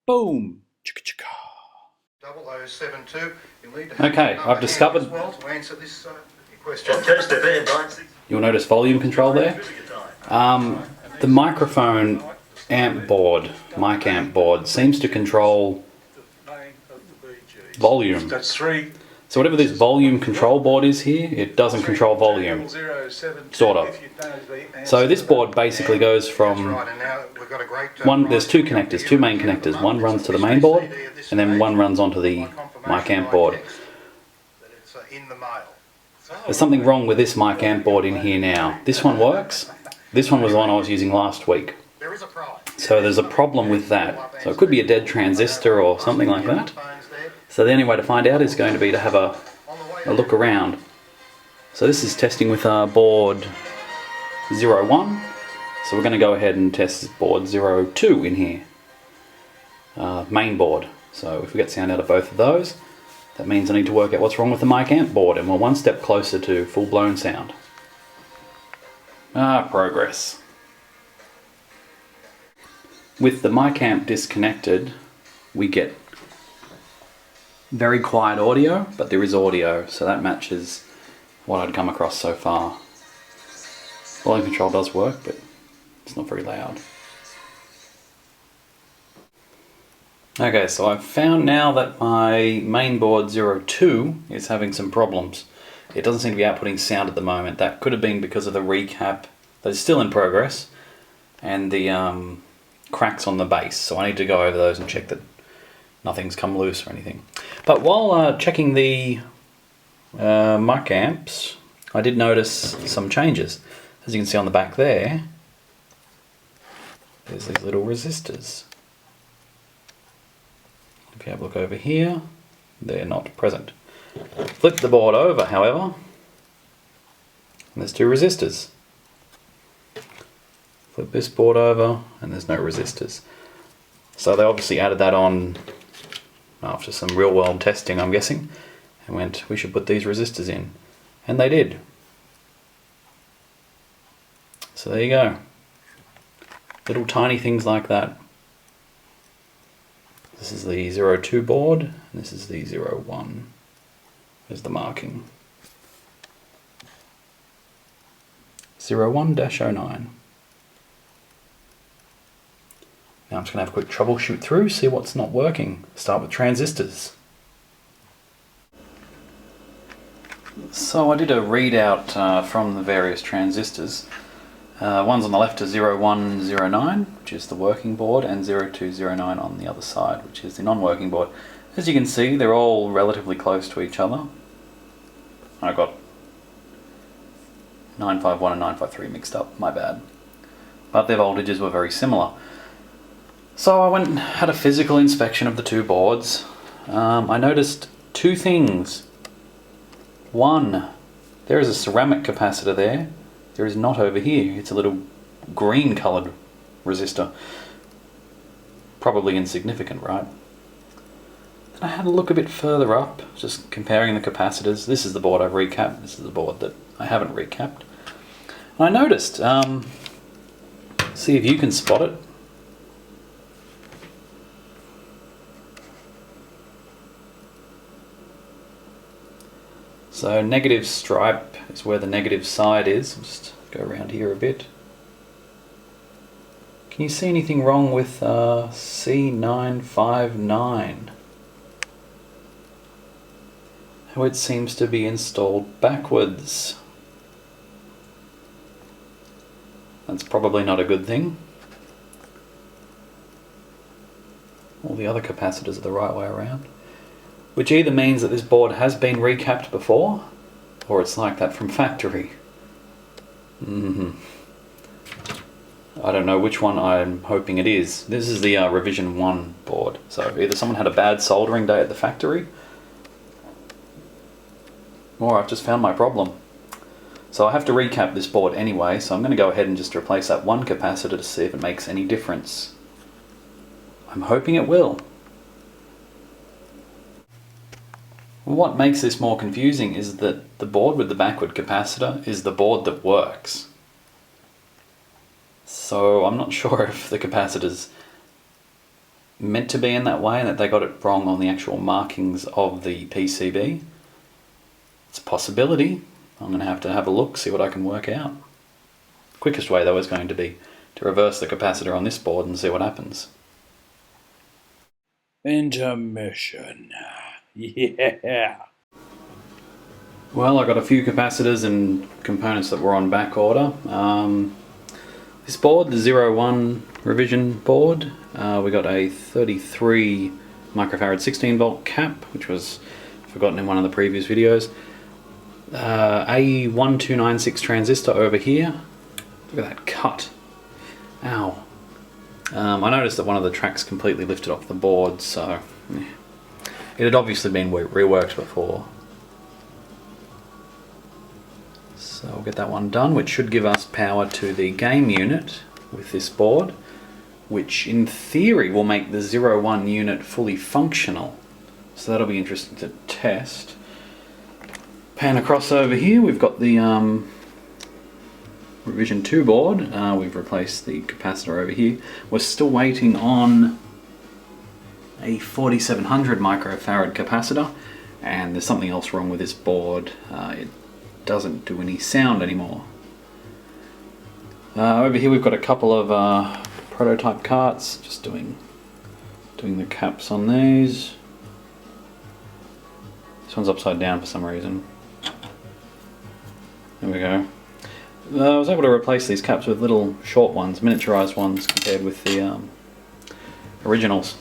Boom! 0072. Okay, I've discovered. You'll notice volume control there. The microphone amp board, mic amp board, seems to control volume. That's 3. So whatever this volume control board is here, it doesn't control volume. Sort of. So this board basically goes from one, there's two connectors, two main connectors. One runs to the main board, and then one runs onto the mic amp board. There's something wrong with this mic amp board in here now. This one works. This one was the one I was using last week. So there's a problem with that. So it could be a dead transistor or something like that. So the only way to find out is going to be to have a look around. So this is testing with our board 01. So we're going to go ahead and test board 02 in here. Main board. So if we get sound out of both of those, that means I need to work out what's wrong with the mic amp board, and we're one step closer to full-blown sound. Progress. With the mic amp disconnected, we get very quiet audio, but there is audio, so that matches what I'd come across so far. Volume control does work, but it's not very loud. Okay, so I've found now that my main board 02 is having some problems. It doesn't seem to be outputting sound at the moment. That could have been because of the recap that is still in progress and the cracks on the base. So I need to go over those and check that nothing's come loose or anything. But while checking the mic amps, I did notice some changes. As you can see on the back there, there's these little resistors. If you have a look over here, they're not present. Flip the board over, however, and there's two resistors. Flip this board over, and there's no resistors. So they obviously added that on after some real-world testing, I'm guessing, and went, we should put these resistors in. And they did. So there you go. Little tiny things like that. This is the 02 board, and this is the 01. There's the marking. 01-09. Now I'm just going to have a quick troubleshoot through, see what's not working. Start with transistors. So I did a readout from the various transistors. One's on the left is 0109, which is the working board, and 0209 on the other side, which is the non-working board. As you can see, they're all relatively close to each other. I got 951 and 953 mixed up, my bad. But their voltages were very similar. So I went and had a physical inspection of the two boards. I noticed two things. One, there is a ceramic capacitor there. There is not over here. It's a little green coloured resistor. Probably insignificant, right? Then I had a look a bit further up, just comparing the capacitors. This is the board I've recapped. This is the board that I haven't recapped. And I noticed, see if you can spot it. So negative stripe is where the negative side is. I'll just go around here a bit. Can you see anything wrong with C959? How it seems to be installed backwards. That's probably not a good thing. All the other capacitors are the right way around. Which either means that this board has been recapped before, or it's like that from factory. I don't know which one I'm hoping it is. This is the revision 1 board. So either someone had a bad soldering day at the factory, or I've just found my problem. So I have to recap this board anyway, so I'm going to go ahead and just replace that one capacitor to see if it makes any difference. I'm hoping it will. What makes this more confusing is that the board with the backward capacitor is the board that works. So I'm not sure if the capacitors meant to be in that way and that they got it wrong on the actual markings of the PCB. It's a possibility. I'm going to have a look, see what I can work out. Quickest way though is going to be to reverse the capacitor on this board and see what happens. Intermission. Yeah. Well, I got a few capacitors and components that were on back order. This board, the 01 revision board, we got a 33 microfarad 16 volt cap, which was forgotten in one of the previous videos. A1296 transistor over here. Look at that cut. Ow. I noticed that one of the tracks completely lifted off the board, so it had obviously been reworked before. So we'll get that one done, which should give us power to the game unit with this board, which in theory will make the 01 unit fully functional. So that'll be interesting to test. Pan across over here, we've got the revision 2 board. We've replaced the capacitor over here. We're still waiting on a 4700 microfarad capacitor, and there's something else wrong with this board. It doesn't do any sound anymore. Over here we've got a couple of prototype carts, just doing the caps on these. This one's upside down for some reason. There we go. I was able to replace these caps with little short ones, miniaturized ones compared with the originals.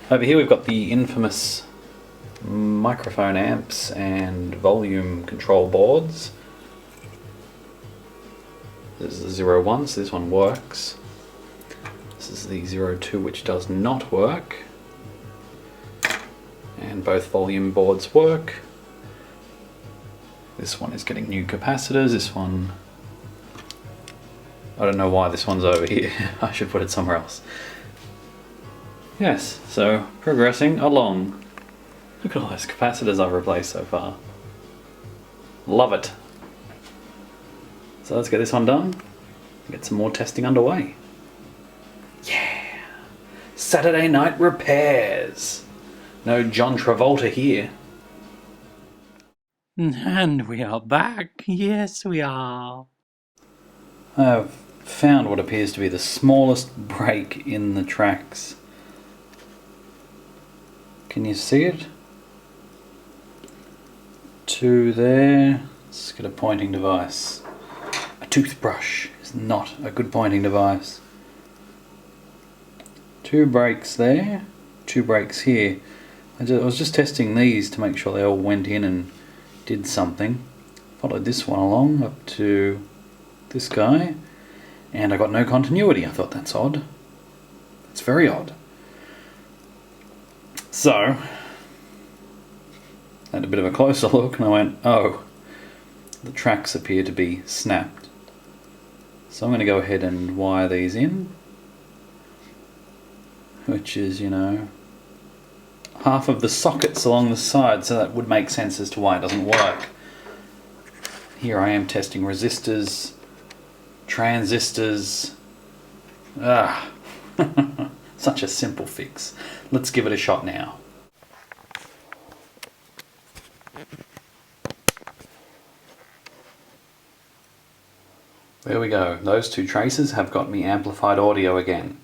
Over here we've got the infamous microphone amps and volume control boards. This is the 01, so this one works. This is the 02, which does not work. And both volume boards work. This one is getting new capacitors. This one, I don't know why this one's over here. I should put it somewhere else. Yes, so progressing along. Look at all those capacitors I've replaced so far. Love it. So let's get this one done. Get some more testing underway. Yeah! Saturday night repairs. No John Travolta here. And we are back. Yes, we are. I have found what appears to be the smallest break in the tracks. Can you see it? 2 there. Let's get a pointing device. A toothbrush is not a good pointing device. 2 breaks there, 2 breaks here. I was just testing these to make sure they all went in and did something. Followed this one along up to this guy, and I got no continuity. I thought that's odd. It's very odd. So I had a bit of a closer look and I went, oh, the tracks appear to be snapped. So I'm going to go ahead and wire these in, which is, you know, half of the sockets along the side, so that would make sense as to why it doesn't work. Here I am testing resistors, transistors. Such a simple fix. Let's give it a shot now. There we go. Those 2 traces have got me amplified audio again.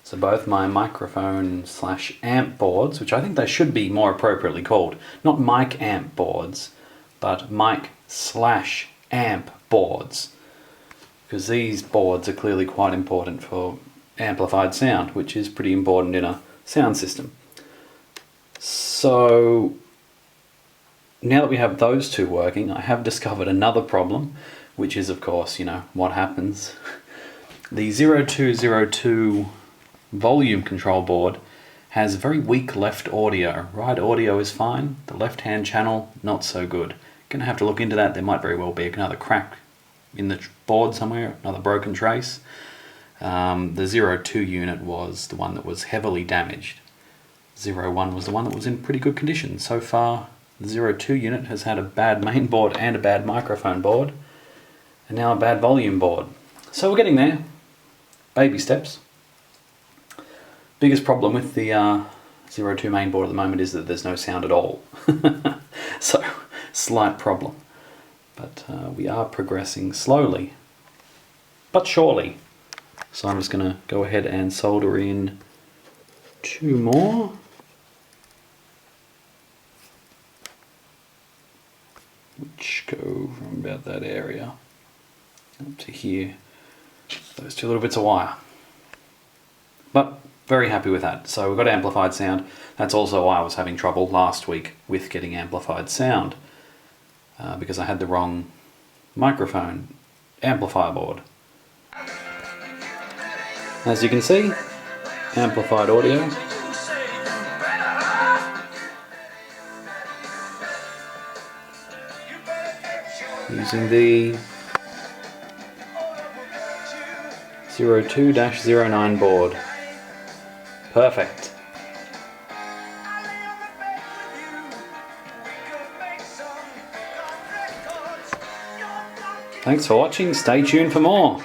So both my microphone / amp boards, which I think they should be more appropriately called, not mic amp boards, but mic / amp boards, because these boards are clearly quite important for amplified sound, which is pretty important in a sound system. So now that we have those 2 working, I have discovered another problem, which is, of course, you know, what happens. The 0202 volume control board has very weak left audio. Right audio is fine, the left hand channel not so good. Gonna have to look into that. There might very well be another crack in the board somewhere, another broken trace. The 02 unit was the one that was heavily damaged. 01 was the one that was in pretty good condition. So far the 02 unit has had a bad main board and a bad microphone board, and now a bad volume board. So we're getting there. Baby steps. Biggest problem with the 02 main board at the moment is that there's no sound at all. So, slight problem. But we are progressing slowly, but surely. So I'm just going to go ahead and solder in 2 more. Which go from about that area up to here. Those 2 little bits of wire. But very happy with that. So we've got amplified sound. That's also why I was having trouble last week with getting amplified sound. Because I had the wrong microphone amplifier board. As you can see, amplified audio. Using the 02-09 board. Perfect. Thanks for watching. Stay tuned for more.